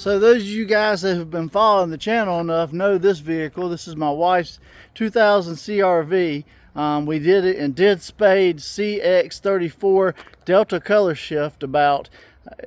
So those of you guys that have been following the channel enough know this vehicle. This is my wife's 2000 CRV. We did it in Did Spade CX34 Delta Colorshift about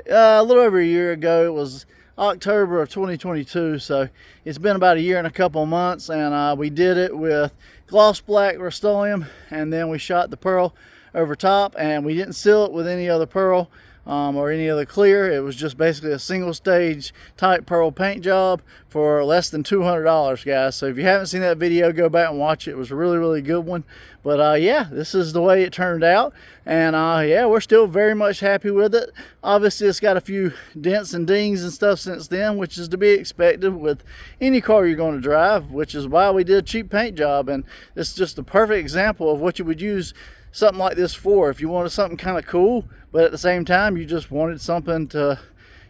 a little over a year ago. It was October of 2022, so it's been about a year and a couple of months, and we did it with gloss black Rustoleum, and then we shot the pearl over top, and we didn't seal it with any other pearl or any other clear. It was just basically a single stage type pearl paint job for less than $200, guys. So if you haven't seen that video, go back and watch it. It was a really good one. But yeah, this is the way it turned out, and yeah, we're still very much happy with it. Obviously it's got a few dents and dings and stuff since then, which is to be expected with any car you're going to drive, which is why we did a cheap paint job. And it's just a perfect example of what you would use something like this for. If you wanted something kind of cool, but at the same time you just wanted something to,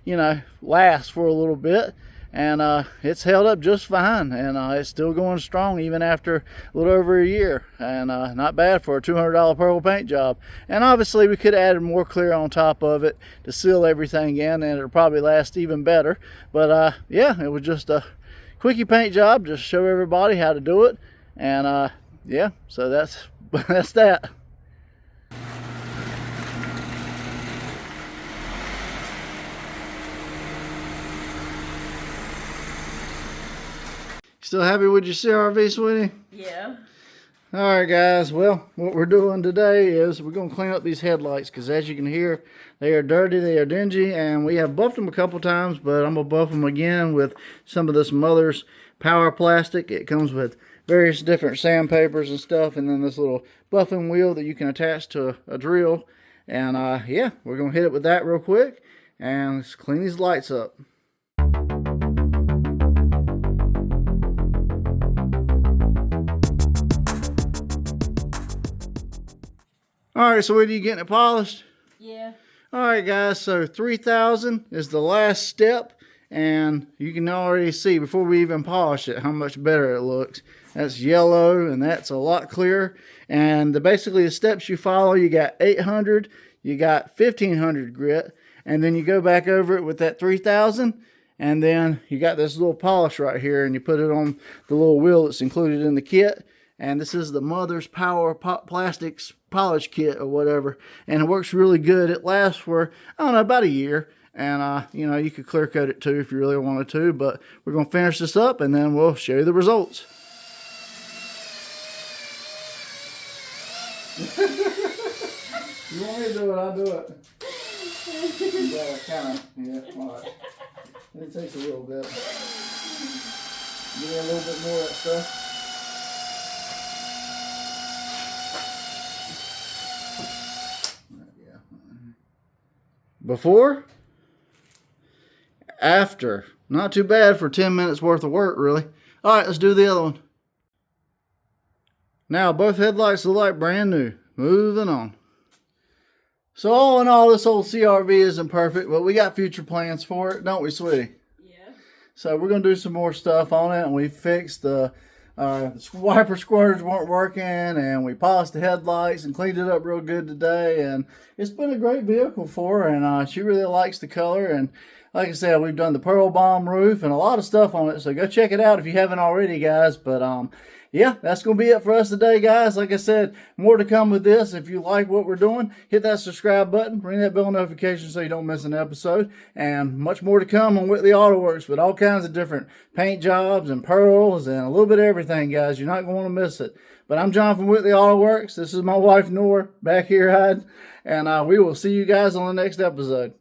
you know, last for a little bit. And it's held up just fine, and it's still going strong even after a little over a year, and not bad for a $200 pearl paint job. And obviously we could have added more clear on top of it to seal everything in, and it'll probably last even better. But yeah, it was just a quickie paint job, just show everybody how to do it. And yeah, so that's that's that. Still happy with your CRV, sweetie? Yeah. All right, guys. Well, what we're doing today is we're going to clean up these headlights, because as you can hear, they are dirty, they are dingy, and we have buffed them a couple times, but I'm going to buff them again with some of this Mother's Power Plastic. It comes with various different sandpapers and stuff, and then this little buffing wheel that you can attach to a drill. And yeah, we're going to hit it with that real quick, and let's clean these lights up. Alright, so what are you getting it polished? Yeah. Alright guys, so 3000 is the last step, and you can already see before we even polish it how much better it looks. That's yellow, and that's a lot clearer. And basically the steps you follow, you got 800, you got 1500 grit, and then you go back over it with that 3000, and then you got this little polish right here, and you put it on the little wheel that's included in the kit. And this is the Mother's Power Plastics polish kit or whatever, and it works really good. It lasts for, I don't know, about a year. And you know, you could clear coat it too if you really wanted to, but we're going to finish this up and then we'll show you the results. You want me to do it, I'll do it. Yeah, kind of, yeah, all right. It takes a little bit. Give me a little bit more of that stuff. Before, after. Not too bad for 10 minutes worth of work, really. All right, let's do the other one. Now, both headlights look like brand new. Moving on. So all in all, this old CRV isn't perfect, but we got future plans for it, don't we, sweetie? Yeah. So we're going to do some more stuff on it, and we fixed the wiper squirters weren't working, and we polished the headlights and cleaned it up real good today, and it's been a great vehicle for her, and she really likes the color. And like I said, we've done the pearl bomb roof and a lot of stuff on it, so go check it out if you haven't already, guys. But yeah, that's gonna be it for us today, guys. Like I said, more to come with this. If you like what we're doing, hit that subscribe button, ring that bell notification so you don't miss an episode, and much more to come on Whitley Auto Works with all kinds of different paint jobs and pearls and a little bit of everything, guys. You're not going to want to miss it. But I'm John from Whitley Auto Works. This is my wife Nora back here hiding, and we will see you guys on the next episode.